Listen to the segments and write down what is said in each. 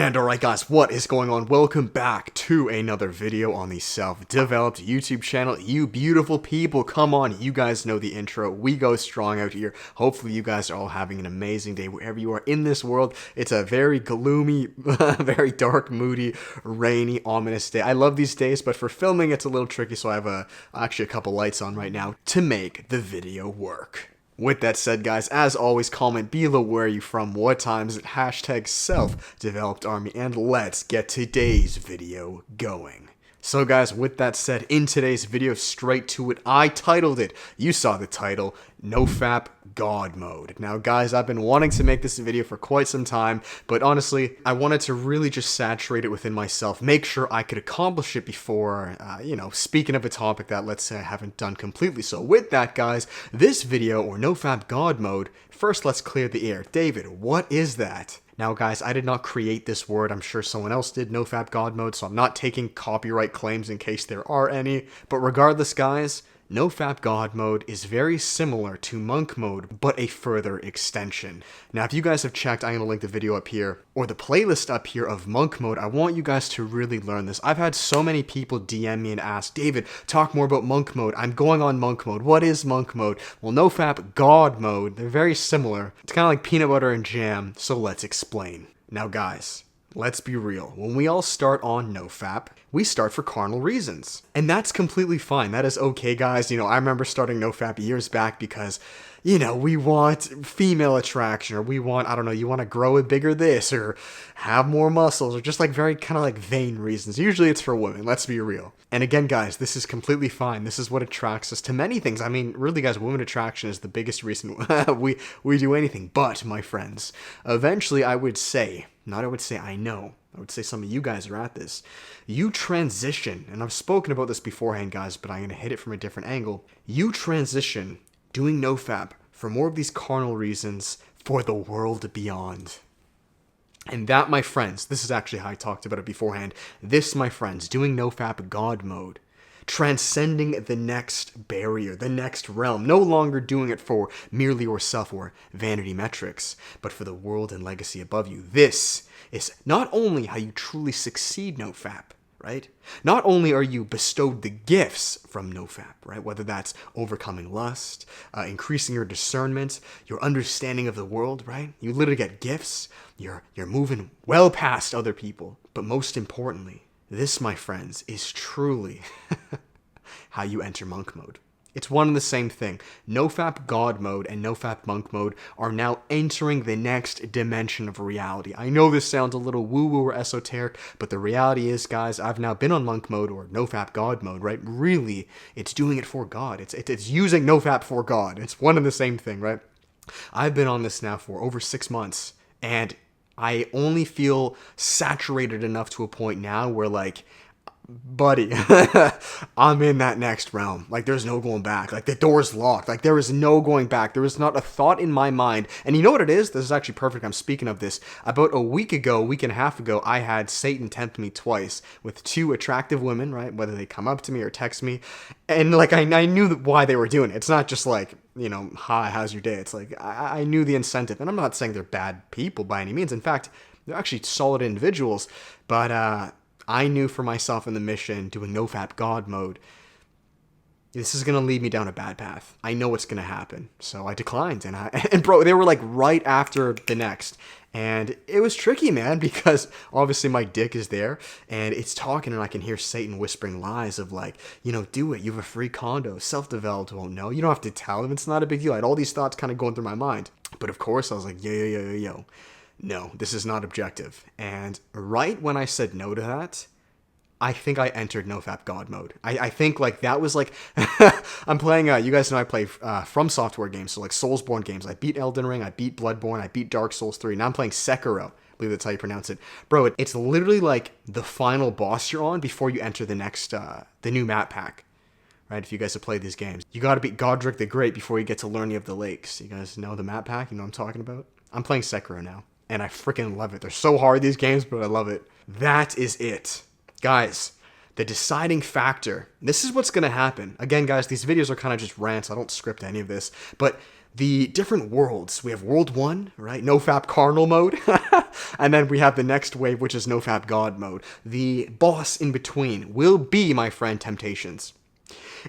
And alright guys, what is going on? Welcome back to another video on the self-developed YouTube channel. You beautiful people, come on, you guys know the intro. We go strong out here. Hopefully you guys are all having an amazing day wherever you are in this world. It's a very gloomy, very dark, moody, rainy, ominous day. I love these days, but for filming it's a little tricky, so I have actually a couple lights on right now to make the video work. With that said, guys, as always, comment below where you're from, what time is it, hashtag self-developed army, and let's get today's video going. So guys, with that said, in today's video, straight to it, I titled it, you saw the title, Nofap God Mode. Now guys, I've been wanting to make this video for quite some time, but honestly, I wanted to really just saturate it within myself, make sure I could accomplish it before, speaking of a topic that, let's say, I haven't done completely. So with that, guys, this video, or Nofap God Mode, first let's clear the air. David, what is that? Now guys, I did not create this word, I'm sure someone else did, Nofap God Mode, so I'm not taking copyright claims in case there are any. But regardless guys, Nofap God Mode is very similar to Monk Mode, but a further extension. Now if you guys have checked, I'm going to link the video up here, or the playlist up here of Monk Mode. I want you guys to really learn this. I've had so many people DM me and ask, David, talk more about Monk Mode. I'm going on Monk Mode. What is Monk Mode? Well, Nofap God Mode, they're very similar. It's kind of like peanut butter and jam, so let's explain. Now guys, let's be real. When we all start on Nofap, we start for carnal reasons. And that's completely fine. That is okay, guys. I remember starting Nofap years back because, we want female attraction, or we want, you want to grow a bigger this, or have more muscles, or just like very kind of like vain reasons. Usually it's for women, let's be real. And again, guys, this is completely fine. This is what attracts us to many things. I mean, really, guys, women attraction is the biggest reason we do anything. But, my friends, eventually I would say, I know, I would say some of you guys are at this. You transition, and I've spoken about this beforehand, guys, but I'm going to hit it from a different angle. You transition doing Nofap for more of these carnal reasons for the world beyond. And that, my friends, this is actually how I talked about it beforehand. This, my friends, doing Nofap God Mode. Transcending the next barrier, the next realm, no longer doing it for merely yourself or vanity metrics, but for the world and legacy above you. This is not only how you truly succeed Nofap, right? Not only are you bestowed the gifts from Nofap, right? Whether that's overcoming lust, increasing your discernment, your understanding of the world, right? You literally get gifts. You're moving well past other people. But most importantly, this, my friends, is truly how you enter Monk Mode. It's one and the same thing. Nofap God Mode and Nofap Monk Mode are now entering the next dimension of reality. I know this sounds a little woo-woo or esoteric, but the reality is, guys, I've now been on Monk Mode or Nofap God Mode, right? Really, it's doing it for God. It's using Nofap for God. It's one and the same thing, right? I've been on this now for over 6 months, and I only feel saturated enough to a point now where, like, buddy, I'm in that next realm. Like, there's no going back. Like, the door's locked. Like, there is no going back. There is not a thought in my mind. And you know what it is? This is actually perfect. I'm speaking of this. About a week and a half ago, I had Satan tempt me twice with 2 attractive women, right? Whether they come up to me or text me. And, like, I knew why they were doing it. It's not just like, hi, how's your day? It's like, I knew the incentive. And I'm not saying they're bad people by any means. In fact, they're actually solid individuals. But, I knew for myself in the mission, doing Nofap God Mode, this is going to lead me down a bad path. I know what's going to happen. So I declined. And bro, they were like right after the next. And it was tricky, man, because obviously my dick is there and it's talking, and I can hear Satan whispering lies of like, do it. You have a free condo. Self-developed won't know. You don't have to tell him. It's not a big deal. I had all these thoughts kind of going through my mind. But of course I was like, yo. No, this is not objective. And right when I said no to that, I think I entered Nofap God Mode. I think like that was like, I'm playing, you guys know I play From Software games, so like Soulsborne games. I beat Elden Ring, I beat Bloodborne, I beat Dark Souls 3. Now I'm playing Sekiro. I believe that's how you pronounce it. Bro, it's literally like the final boss you're on before you enter the next, the new map pack. Right, if you guys have played these games. You gotta beat Godric the Great before you get to Learning of the Lakes. You guys know the map pack? You know what I'm talking about? I'm playing Sekiro now, and I freaking love it. They're so hard, these games, but I love it. That is it. Guys, the deciding factor, this is what's going to happen. Again, guys, these videos are kind of just rants. I don't script any of this. But the different worlds. We have World 1, right? Nofap Carnal Mode. And then we have the next wave, which is Nofap God Mode. The boss in between will be, my friend, Temptations.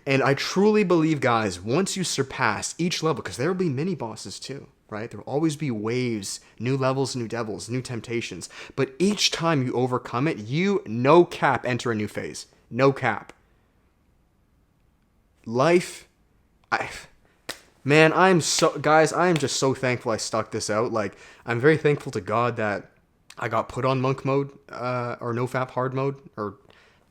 And I truly believe, guys, once you surpass each level, because there will be mini bosses too, right? There will always be waves, new levels, new devils, new temptations. But each time you overcome it, you, no cap, enter a new phase. No cap. Life, man, guys, I am just so thankful I stuck this out. Like, I'm very thankful to God that I got put on monk mode, or Nofap hard mode, or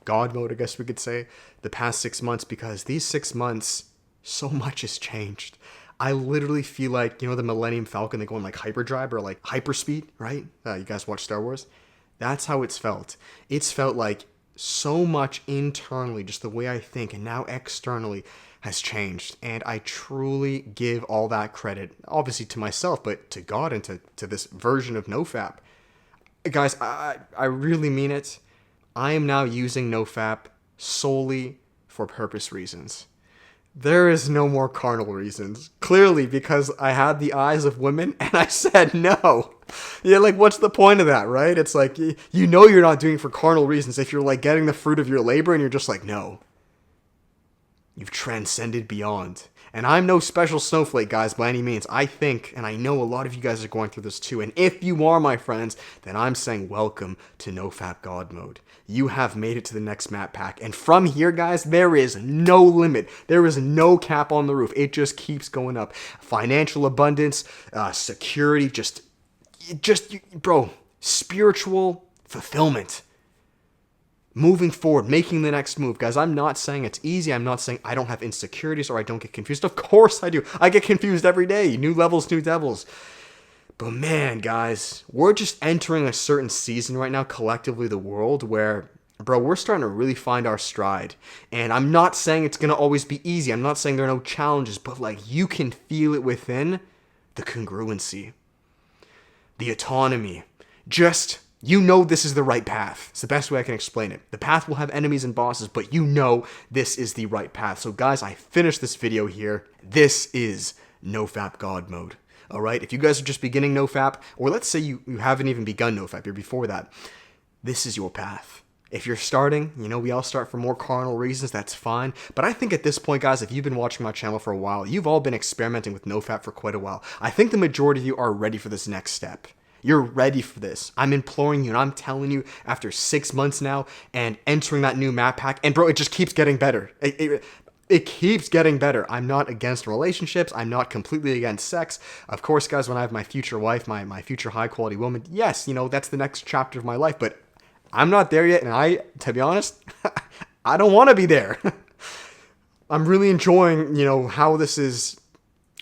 God mode, I guess we could say, the past 6 months, because these 6 months, so much has changed. I literally feel like, you know, the Millennium Falcon, they go in like hyperdrive or like hyperspeed, right? You guys watch Star Wars? That's how it's felt. It's felt like so much internally, just the way I think, and now externally has changed. And I truly give all that credit, obviously to myself, but to God and to this version of Nofap. Guys, I really mean it. I am now using Nofap solely for purpose reasons. There is no more carnal reasons. Clearly, because I had the eyes of women and I said no. Yeah, like, what's the point of that, right? It's like, you know you're not doing it for carnal reasons if you're like getting the fruit of your labor and you're just like, no. You've transcended beyond. And I'm no special snowflake, guys, by any means. I think, and I know a lot of you guys are going through this too, and if you are, my friends, then I'm saying welcome to Nofap God Mode. You have made it to the next map pack, and from here, guys, there is no limit. There is no cap on the roof. It just keeps going up. Financial abundance, security, bro, spiritual fulfillment. Moving forward, making the next move. Guys, I'm not saying it's easy. I'm not saying I don't have insecurities or I don't get confused. Of course I do. I get confused every day. New levels, new devils. But man, guys, we're just entering a certain season right now, collectively, the world, where, bro, we're starting to really find our stride. And I'm not saying it's going to always be easy. I'm not saying there are no challenges, but like, you can feel it within the congruency, the autonomy, just... you know this is the right path. It's the best way I can explain it. The path will have enemies and bosses, but you know this is the right path. So guys, I finished this video here. This is Nofap God Mode. Alright, if you guys are just beginning Nofap, or let's say you haven't even begun Nofap, you're before that, this is your path. If you're starting, you know, we all start for more carnal reasons, that's fine. But I think at this point, guys, if you've been watching my channel for a while, you've all been experimenting with Nofap for quite a while. I think the majority of you are ready for this next step. You're ready for this. I'm imploring you, and I'm telling you, after 6 months now, and entering that new map pack, and bro, it just keeps getting better. It keeps getting better. I'm not against relationships. I'm not completely against sex. Of course, guys, when I have my future wife, my future high-quality woman, yes, you know, that's the next chapter of my life, but I'm not there yet, and to be honest, I don't want to be there. I'm really enjoying, you know, how this is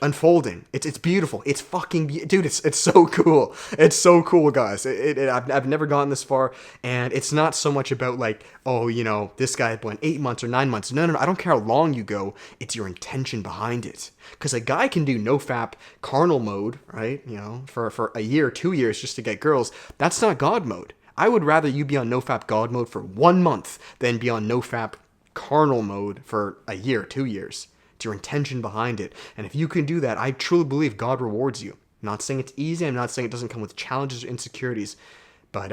unfolding. It's beautiful. It's fucking dude, it's so cool. It's so cool, guys. I've never gotten this far, and it's not so much about like, oh, you know, this guy went 8 months or 9 months. No, I don't care how long you go. It's your intention behind it. Because a guy can do Nofap carnal mode, right? You know, for a year, 2 years just to get girls. That's not God mode. I would rather you be on Nofap God mode for 1 month than be on Nofap carnal mode for a year, 2 years. It's your intention behind it. And if you can do that, I truly believe God rewards you. I'm not saying it's easy. I'm not saying it doesn't come with challenges or insecurities. But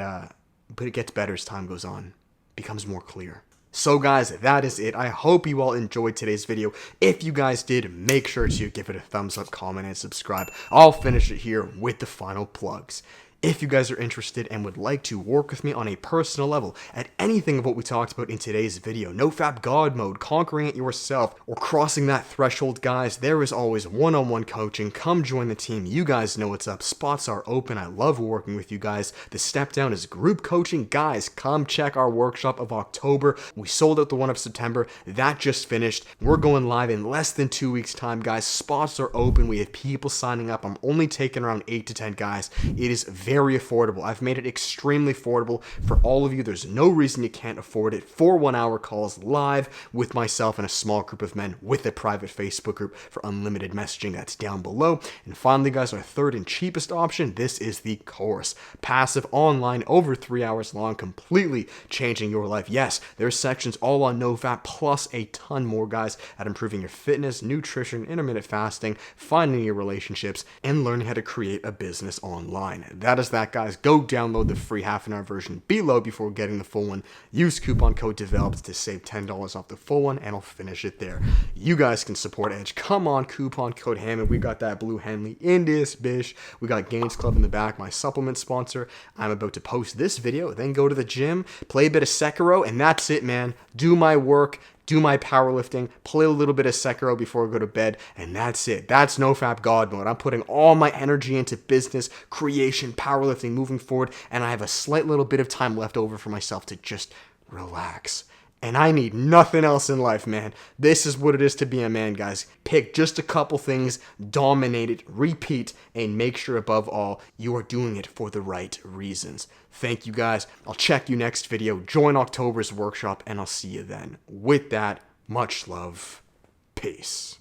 it gets better as time goes on. It becomes more clear. So guys, that is it. I hope you all enjoyed today's video. If you guys did, make sure to give it a thumbs up, comment, and subscribe. I'll finish it here with the final plugs. If you guys are interested and would like to work with me on a personal level at anything of what we talked about in today's video, Nofap God Mode, conquering it yourself, or crossing that threshold, guys, there is always one-on-one coaching. Come join the team. You guys know what's up. Spots are open. I love working with you guys. The step down is group coaching. Guys, come check our workshop of October. We sold out the one of September. That just finished. We're going live in less than 2 weeks' time, guys. Spots are open. We have people signing up. I'm only taking around 8 to 10 guys. It is very very affordable. I've made it extremely affordable for all of you. There's no reason you can't afford it. 4 1-hour calls live with myself and a small group of men with a private Facebook group for unlimited messaging. That's down below. And finally, guys, our third and cheapest option, this is the course. Passive, online, over 3 hours long, completely changing your life. Yes, there's sections all on Nofap, plus a ton more, guys, at improving your fitness, nutrition, intermittent fasting, finding your relationships, and learning how to create a business online. That is that, guys. Go download the free half-an-hour version below before getting the full one. Use coupon code DEVELOPED to save $10 off the full one, and I'll finish it there. You guys can support Edge. Come on, coupon code Hammond. We got that blue Henley in this bish. We got Gains Club in the back, my supplement sponsor. I'm about to post this video, then go to the gym, play a bit of Sekiro, and that's it, man. Do my work, do my powerlifting, play a little bit of Sekiro before I go to bed, and that's it. That's Nofap God Mode. I'm putting all my energy into business, creation, powerlifting, moving forward, and I have a slight little bit of time left over for myself to just relax. And I need nothing else in life, man. This is what it is to be a man, guys. Pick just a couple things, dominate it, repeat, and make sure above all, you are doing it for the right reasons. Thank you, guys. I'll check you next video. Join October's workshop, and I'll see you then. With that, much love. Peace.